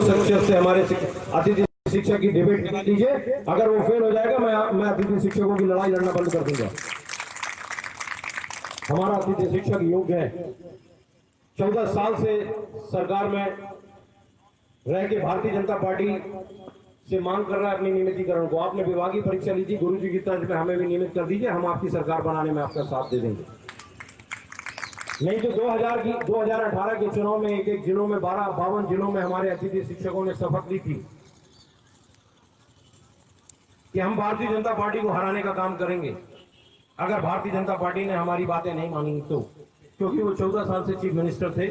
शिक्षक से हमारे अतिथि शिक्षक की डिबेट कर लीजिए। अगर वो फेल हो जाएगा मैं अतिथि शिक्षकों की लड़ाई लड़ना बंद कर दूंगा। हमारा अतिथि शिक्षक योग्य है। 14 साल से सरकार में रह के भारतीय जनता पार्टी से मांग कर रहा है अपनी नियमितीकरण को। आपने विभागीय परीक्षा ली थी, गुरु जी की तर्ज पे हमें भी नियमित कर दीजिए, हम आपकी सरकार बनाने में आपका साथ दे देंगे। नहीं तो 2018 के चुनाव में एक जिलों में 52 जिलों में हमारे अतिथि शिक्षकों ने शपथ ली थी कि हम भारतीय जनता पार्टी को हराने का काम करेंगे अगर भारतीय जनता पार्टी ने हमारी बातें नहीं मानी तो, क्योंकि वो 14 साल से चीफ मिनिस्टर थे।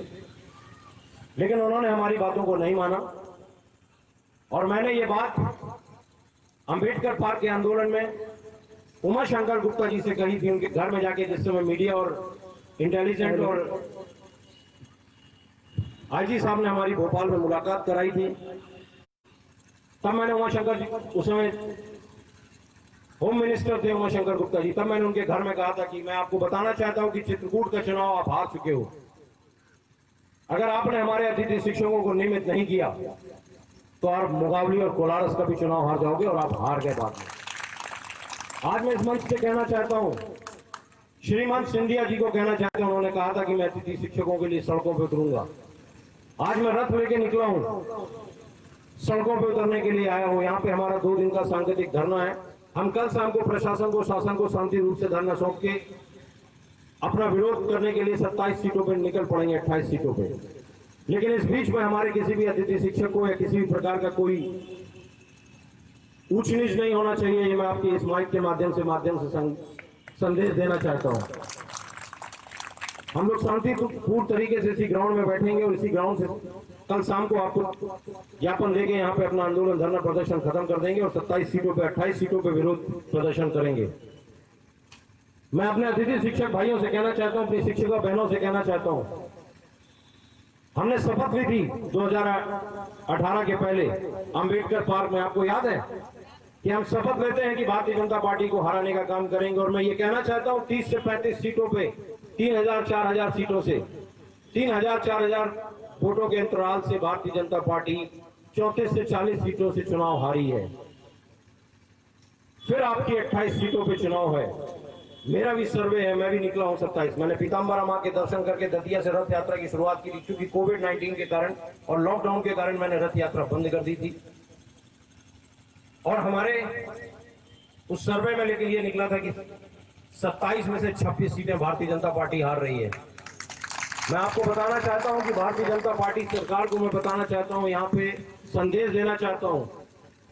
लेकिन उन्होंने हमारी बातों को नहीं माना और मैंने ये बात अंबेडकर पार्क के आंदोलन में उमा शंकर गुप्ता जी से कही थी, उनके घर में जाके, जिस समय मीडिया और इंटेलिजेंट और आईजी साहब ने हमारी भोपाल में मुलाकात कराई थी। तब मैंने उमा शंकर जी, उस समय होम मिनिस्टर थे उमा शंकर गुप्ता जी, तब मैंने उनके घर में कहा था कि मैं आपको बताना चाहता हूं कि चित्रकूट का चुनाव आप हार चुके हो। अगर आपने हमारे अतिथि शिक्षकों को नियमित नहीं किया तो आप मुगावली और कोलारस का भी चुनाव हार जाओगे और आप हार गए बाद में। आज मैं इस मंच से कहना चाहता हूं, श्रीमान सिंधिया जी को कहना चाहता हूं, उन्होंने कहा था कि मैं अतिथि शिक्षकों के लिए सड़कों पर उतरूंगा। आज मैं रथ लेके निकला हूं, सड़कों पर उतरने के लिए आया हूं। यहाँ पे हमारा 2 दिन का सांकेतिक धरना है। हम कल शाम को प्रशासन को, शासन को शांति रूप से धरना सौंप के अपना विरोध करने के लिए 27 सीटों पर निकल पड़ेंगे, 28 सीटों पे। लेकिन इस बीच में हमारे किसी भी अतिथि शिक्षक को या किसी भी प्रकार का कोई ऊंच नीच नहीं होना चाहिए। ये मैं आपकी इस माइक के माध्यम से संदेश देना चाहता हूं। हम लोग शांतिपूर्ण तरीके से इसी ग्राउंड में बैठेंगे और इसी ग्राउंड से कल शाम को आपको ज्ञापन देके यहाँ पे अपना आंदोलन, धरना प्रदर्शन खत्म कर देंगे और 27 सीटों पे, 28 सीटों पे विरोध प्रदर्शन करेंगे। मैं अपने अतिथि शिक्षक भाइयों से कहना चाहता हूं, अपनी शिक्षिका बहनों से कहना चाहता हूं, हमने शपथ ली थी 2018 के पहले अंबेडकर पार्क में, आपको याद है कि हम शपथ लेते हैं कि भारतीय जनता पार्टी को हराने का काम करेंगे। और मैं ये कहना चाहता हूं 30 से 35 सीटों पे, 3000-4000 सीटों से, 3000-4000 वोटों के अंतराल से भारतीय जनता पार्टी 34 से 40 सीटों से चुनाव हारी है। फिर आपकी 28 सीटों पे चुनाव है। मेरा भी सर्वे है, मैं भी निकला हूं 27। मैंने पीताम्बरा मां के दर्शन करके दतिया से रथ यात्रा की शुरुआत की थी, क्योंकि कोविड-19 के कारण और लॉकडाउन के कारण मैंने रथ यात्रा बंद कर दी थी। और हमारे उस सर्वे में लेकर ये निकला था कि 27 में से 26 सीटें भारतीय जनता पार्टी हार रही है। मैं आपको बताना चाहता हूं कि भारतीय जनता पार्टी सरकार को मैं बताना चाहता हूं, यहाँ पे संदेश देना चाहता हूं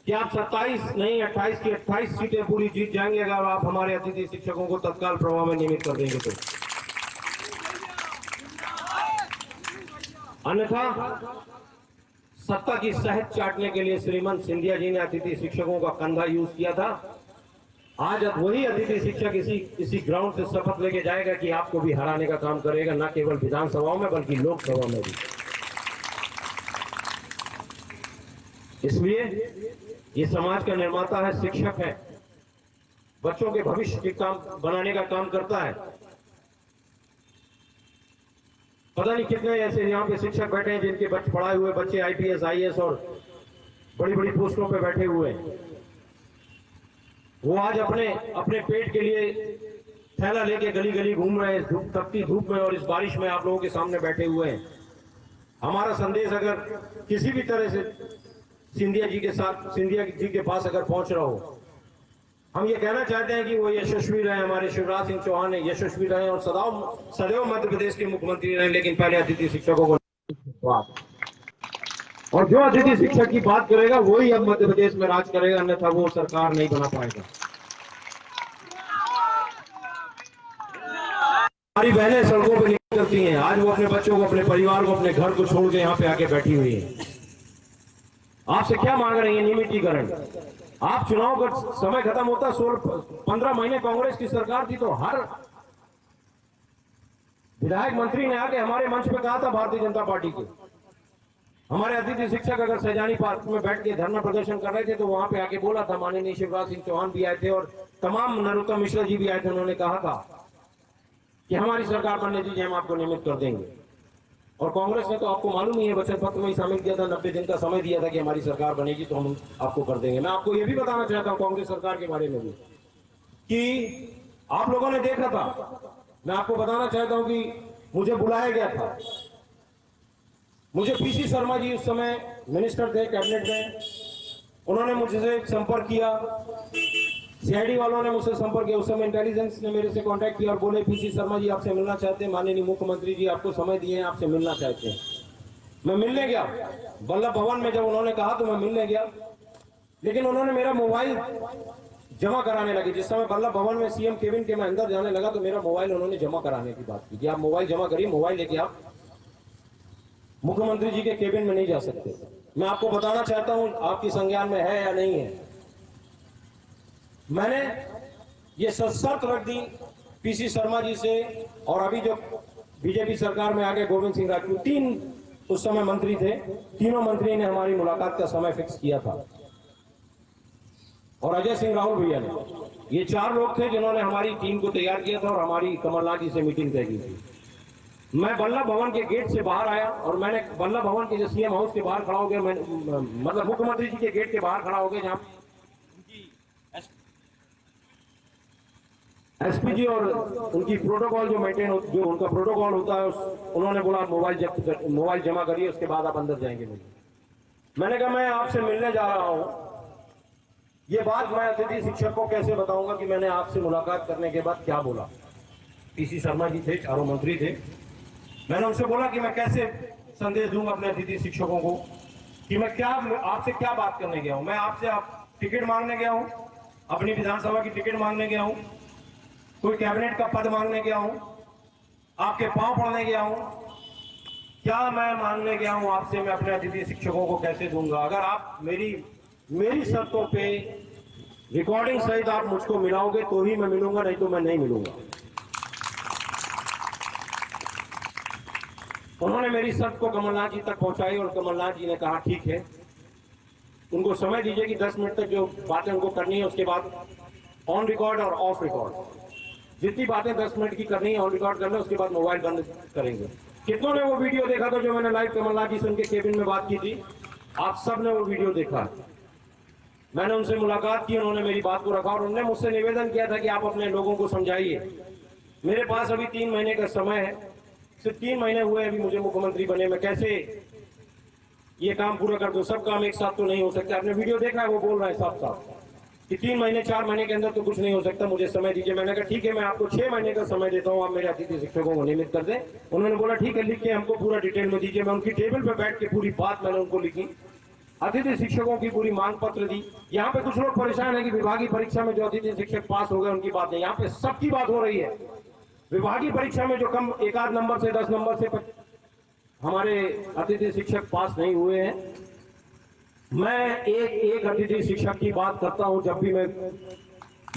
कि आप 27 नहीं 28 की 28 सीटें पूरी जीत जाएंगे अगर आप हमारे अतिथि शिक्षकों को तत्काल प्रभाव में नियमित कर देंगे तो। अन्यथा सत्ता की शहद चाटने के लिए श्रीमान सिंधिया जी ने अतिथि शिक्षकों का कंधा यूज किया था। आज वही अतिथि शिक्षक इसी ग्राउंड से शपथ लेके जाएगा कि आपको भी हराने का काम करेगा, न केवल विधानसभाओं में बल्कि लोकसभा में भी। इसलिए ये समाज का निर्माता है, शिक्षक है, बच्चों के भविष्य के काम बनाने का काम करता है। पता नहीं कितने ऐसे यहाँ पे शिक्षक बैठे हैं जिनके पढ़ाए हुए बच्चे आईपीएस, आईएएस और बड़ी बड़ी पोस्टों पे बैठे हुए हैं। वो आज अपने पेट के लिए थैला लेके गली गली घूम रहे हैं, तपती धूप में और इस बारिश में आप लोगों के सामने बैठे हुए हैं। हमारा संदेश अगर किसी भी तरह से सिंधिया जी के पास अगर पहुंच रहा हो, हम ये कहना चाहते हैं कि वो यशस्वी रहे, हमारे शिवराज सिंह चौहान यशस्वी रहे और सदैव मध्य प्रदेश के मुख्यमंत्री रहे। लेकिन पहले अतिथि शिक्षकों को बात, और जो अतिथि शिक्षक की बात करेगा वही अब मध्य प्रदेश में राज करेगा, अन्यथा वो सरकार नहीं बना पाएगा। हमारी बहनें सड़कों पर निकलती हैं, आज वो अपने बच्चों को, अपने परिवार को, अपने घर को छोड़ के यहाँ पे आके बैठी हुई है। आपसे क्या मांग रही है? नियमितीकरण। आप चुनाव का समय खत्म होता, 15 महीने कांग्रेस की सरकार थी तो हर विधायक मंत्री ने आके हमारे मंच पे कहा था भारतीय जनता पार्टी के, हमारे अतिथि शिक्षक अगर सैजानी पार्क में बैठ के धरना प्रदर्शन कर रहे थे तो वहां पे आके बोला था, माननीय शिवराज सिंह चौहान भी आए थे और तमाम नरोत्तम मिश्रा जी भी आए थे, उन्होंने कहा था कि हमारी सरकार बनने दीजिए, हम आपको नियमित कर देंगे। और कांग्रेस ने तो आपको मालूम ही है वचन पत्र में ही शामिल किया था, 90 दिन का समय दिया था कि हमारी सरकार बनेगी तो हम आपको कर देंगे। मैं आपको यह भी बताना चाहता हूं कांग्रेस सरकार के बारे में भी कि आप लोगों ने देखा था, मैं आपको बताना चाहता हूं कि मुझे बुलाया गया था, मुझे पीसी शर्मा जी उस समय मिनिस्टर थे कैबिनेट में, उन्होंने मुझसे संपर्क किया, सीआईडी वालों ने मुझसे संपर्क किया, उस समय इंटेलिजेंस ने मेरे से कांटेक्ट किया और बोले पीसी शर्मा जी आपसे मिलना चाहते हैं, माननीय मुख्यमंत्री जी आपको समय दिए हैं, आपसे मिलना चाहते हैं। मैं मिलने गया वल्लभ भवन में, जब उन्होंने कहा तो मैं मिलने गया, लेकिन उन्होंने मेरा मोबाइल जमा कराने लगे। जिस समय वल्लभ भवन में सीएम केबिन के मैं अंदर जाने लगा तो मेरा मोबाइल उन्होंने जमा कराने की बात की कि आप मोबाइल जमा करिए, मोबाइल लेके आप मुख्यमंत्री जी के केबिन में नहीं जा सकते। मैं आपको बताना चाहता हूं आपकी संज्ञान में है या नहीं है। मैंने ये शर्त रख दी पीसी शर्मा जी से, और अभी जो बीजेपी सरकार में आ गए गोविंद सिंह राजपूत, 3 उस समय मंत्री थे, तीनों मंत्री ने हमारी मुलाकात का समय फिक्स किया था, और अजय सिंह राहुल भैया ने, ये 4 लोग थे जिन्होंने हमारी टीम को तैयार किया था और हमारी कमलनाथ जी से मीटिंग तय की थी। मैं वल्लभ भवन के गेट से बाहर आया और मैंने वल्लभ भवन के जो सीएम हाउस के बाहर खड़ा हो गया, मतलब मुख्यमंत्री जी के गेट के बाहर खड़ा हो गया, जहां एसपी जी और उनकी प्रोटोकॉल जो मेंटेन, जो उनका प्रोटोकॉल होता है, उन्होंने बोला मोबाइल जमा करिए, उसके बाद आप अंदर जाएंगे। मैंने कहा मैं आपसे मिलने जा रहा हूं, ये बात मैं अतिथि शिक्षक को कैसे बताऊंगा कि मैंने आपसे मुलाकात करने के बाद क्या बोला। पीसी शर्मा जी थे, चारों मंत्री थे, मैंने उनसे बोला कि मैं कैसे संदेश दूंगा अपने अतिथि शिक्षकों को कि मैं क्या आपसे क्या बात करने गया हूं। मैं आपसे टिकट मांगने गया हूं, अपनी विधानसभा की टिकट मांगने गया हूं, कोई कैबिनेट का पद मांगने गया हूं, आपके पांव पड़ने गया हूं, क्या मैं मांगने गया हूं आपसे? मैं अपने अतिथि शिक्षकों को कैसे दूंगा? अगर आप मेरी शर्तों पे रिकॉर्डिंग सहित आप मुझको मिलाओगे तो ही मैं मिलूंगा, नहीं तो मैं नहीं मिलूंगा। उन्होंने मेरी शर्त को कमलनाथ जी तक पहुंचाई और कमलनाथ जी ने कहा ठीक है, उनको समय दीजिए कि 10 मिनट तक जो बातें उनको करनी है, उसके बाद ऑन रिकॉर्ड और ऑफ रिकॉर्ड जितनी बातें 10 मिनट की करनी है ऑन रिकॉर्ड करना, उसके बाद मोबाइल बंद करेंगे। कितनों ने वो वीडियो देखा था जो मैंने लाइव कमलनाथ जी से उनके केबिन में बात की थी? आप सब ने वो वीडियो देखा। मैंने उनसे मुलाकात की, उन्होंने मेरी बात को रखा और उन्होंने मुझसे निवेदन किया था कि आप अपने लोगों को समझाइए। मेरे पास अभी 3 महीने का समय है, सिर्फ 3 महीने हुए अभी मुझे मुख्यमंत्री बने, मैं कैसे ये काम पूरा कर दूं? सब काम एक साथ तो नहीं हो सकता। आपने वीडियो देखा है, वो बोल रहा है साफ साफ कि 3 महीने 4 महीने के अंदर तो कुछ नहीं हो सकता, मुझे समय दीजिए। मैंने कहा ठीक है, मैं आपको 6 महीने का समय देता हूं, आप मेरे अतिथि शिक्षकों को नियमित कर दें। उन्होंने बोला ठीक है, लिख के हमको पूरा डिटेल में दीजिए। मैं उनकी टेबल पर बैठ के पूरी बात मैंने उनको लिखी, अतिथि शिक्षकों की पूरी मांग पत्र दी। यहाँ पे कुछ लोग परेशान है कि विभागीय परीक्षा में जो अतिथि शिक्षक पास हो गए उनकी बात नहीं, यहाँ पे सबकी बात हो रही है। विभागीय परीक्षा में जो कम 1 नंबर से 10 नंबर से हमारे अतिथि शिक्षक पास नहीं हुए हैं, मैं एक अतिथि शिक्षक की बात करता हूं जब भी मैं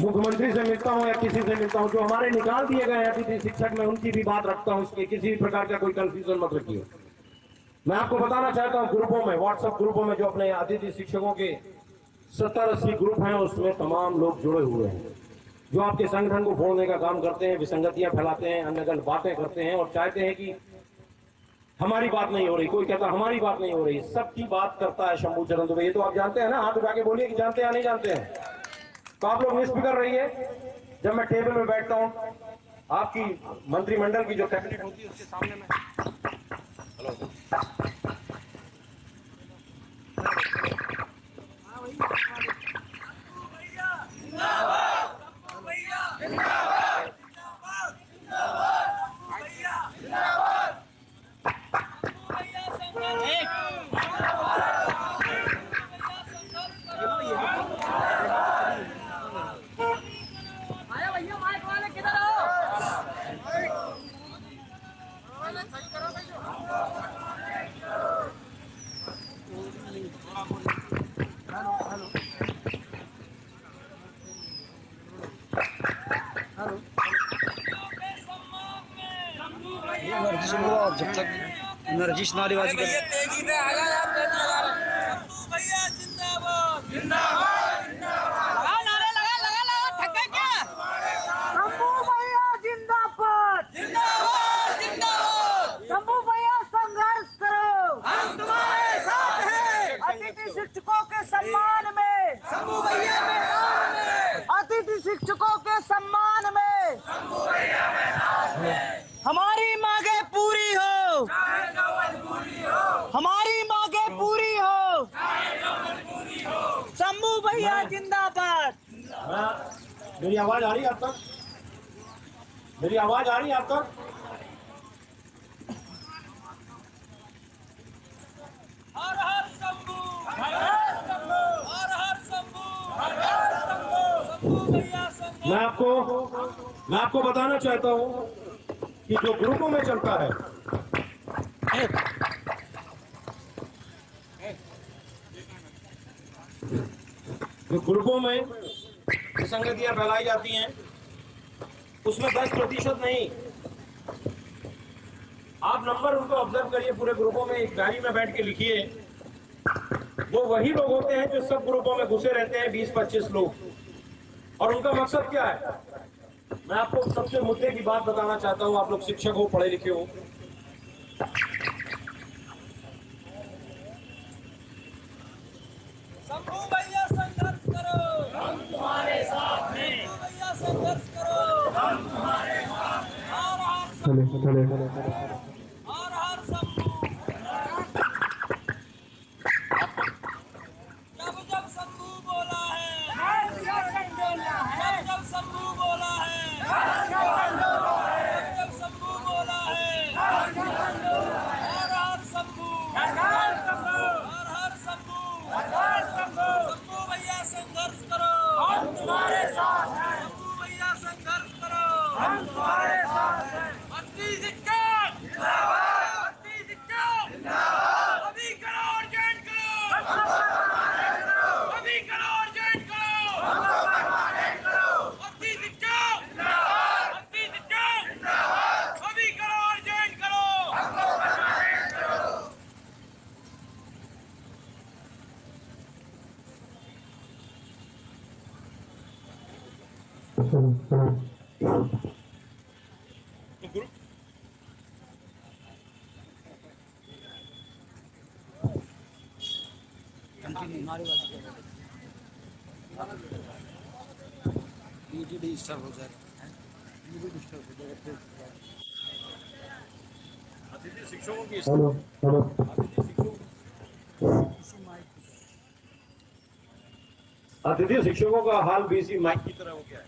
मुख्यमंत्री से मिलता हूं या किसी से मिलता हूं। जो हमारे निकाल दिए गए अतिथि शिक्षक, मैं उनकी भी बात रखता हूं, इसके किसी भी प्रकार का कोई कंफ्यूजन मत रखिए। मैं आपको बताना चाहता हूं, ग्रुपों में, व्हाट्सएप ग्रुपों में जो अपने अतिथि शिक्षकों के 70-80 ग्रुप हैं, उसमें तमाम लोग जुड़े हुए हैं जो आपके संगठन को फोड़ने का काम करते हैं, विसंगतियां फैलाते हैं, अन्य गलत बातें करते हैं और चाहते हैं कि हमारी बात नहीं हो रही। कोई कहता हमारी बात नहीं हो रही, सबकी बात करता है शंभू चरण दुबे। ये तो आप जानते हैं ना, हाथ उठा के बोलिए कि जानते हैं या नहीं जानते हैं। तो आप लोग निष्फिक्र रहिए, जब मैं टेबल में बैठता हूं, आपकी मंत्रिमंडल की जो कैबिनेट होती है उसके सामने में जब तक एनर्जी नारेबाजी कर तेजी से आगा भैया जिंदाबाद जिंदाबाद जिंदाबाद नारे लगा लगा लगा थका क्या शंभू भैया जिंदाबाद जिंदाबाद जिंदाबाद शंभू भैया संघ अतिथि शिक्षकों के सम्मान में शंभू भैया मैदान में, अतिथि शिक्षकों के सम्मान में शंभू भैया मैदान में, हमारी मांगे पूरी हो, चाहे जो मजबूरी हो, हमारी मांगे पूरी हो, चाहे जो मजबूरी हो, शंभू भैया जिंदाबाद। मेरी आवाज आ रही है आप तक? मेरी आवाज आ रही है आप तक? हर हर शंभू, हर हर शंभू, हर हर शंभू, हर हर शंभू, शंभू भैया शंभू। मैं आपको बताना चाहता हूं कि जो ग्रुपों में चलता है, जो ग्रुपों में विसंगतियां फैलाई जाती हैं, उसमें 10% नहीं। आप नंबर उनको ऑब्जर्व करिए, पूरे ग्रुपों में एक डायरी में बैठ के लिखिए। वो वही लोग होते हैं जो सब ग्रुपों में घुसे रहते हैं, 20-25 लोग। और उनका मकसद क्या है? मैं आपको सबसे मुद्दे की बात बताना चाहता हूं। आप लोग शिक्षक हो, पढ़े लिखे हो, शंभू भैया संघर्ष करो, हम तुम्हारे साथ हैं। शंभू भैया संघर्ष करो, हम तुम्हारे साथ हैं। हर हर शंभू, हर हर शंभू। जब जब शंभू बोला है, जब जब शंभू बोला है, जब जब शंभू बोला है, हर हर शंभू, हर हर शंभू, शंभू भैया संघर्ष करो, हम तुम्हारे साथ हैं। शंभू भैया संघर्ष करो, हम तुम्हारे साथ हैं। अति शिक्षक जिंदाबाद, अति शिक्षक जिंदाबाद। अभी करो और ज्वाइन करो, अभी करो और ज्वाइन करो, अति शिक्षक जिंदाबाद, अति शिक्षक जिंदाबाद। अभी करो और ज्वाइन करो। कंटिन्यू नारेबाजी कर रहे थे। डिस्टर्ब हो जाएगा, ये डिस्टर्ब हो जाएगा। अतिथि शिक्षकों की अतिथि शिक्षकों का हाल बीसी माइक की तरह हो गया है।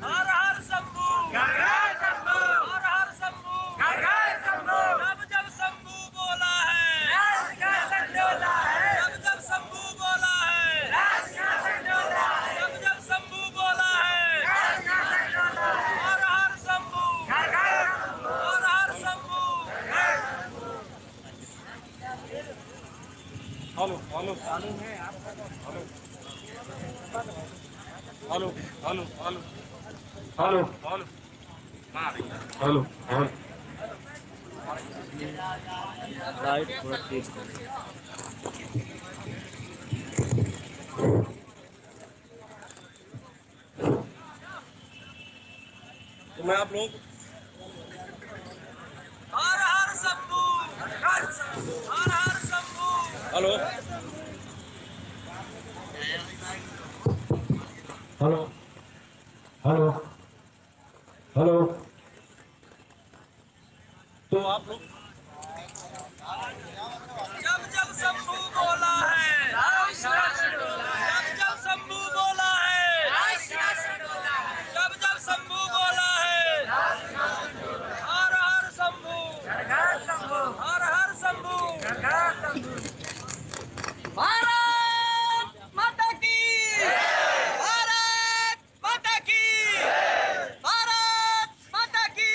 हर हर शंभू, हर हर शंभू, हर हर शंभू, हर हर शंभू। जब जब शंभू बोला है, राज का संडोला है। जब जब शंभू बोला है, राज का संडोला है। जब जब शंभू बोला है, राज का संडोला है। हर हर शंभू, हर हर शंभू, हर हर शंभू, हर हर Shambhu. Hello hello hello hello hello hello hello hello hello. Light थोड़ा तेज कर। तो मैं आप लोगों को हर हर शंभू, हर हर शंभू, हर हर Shambhu. Hello hello hello hello. तो आप लोग जब जब शंभू बोला है, जब जब शंभू बोला है, जब जब शंभू बोला है, हर हर शंभू, हर हर शंभू। भारत माता की, भारत माता की, भारत माता की।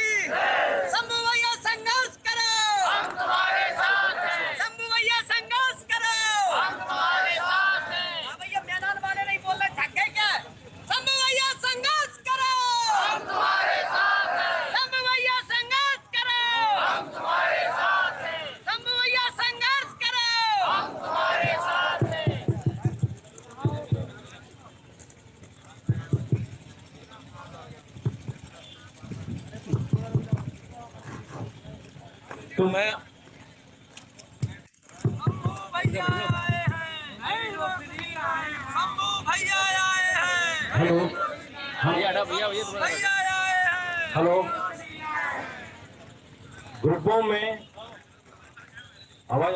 शंभू भैया संघर्ष करो, हम तुम्हारे साथ हैं। शंभू भैया संघर्ष करो, हम तुम्हारे साथ हैं। हाँ भैया, मैदान वाले नहीं बोल रहे, थक गए क्या? शंभू भैया संघर्ष करो, हम तुम्हारे साथ हैं। शंभू भैया संघर्ष करो, हम तुम्हारे साथ हैं। शंभू भैया संघर्ष करो, हम तुम्हारे साथ हैं। तो मैं भैया आए हैं, शंभू भैया आए हैं, हेलो भैया आए हैं। हेलो, ग्रुपों में आवाज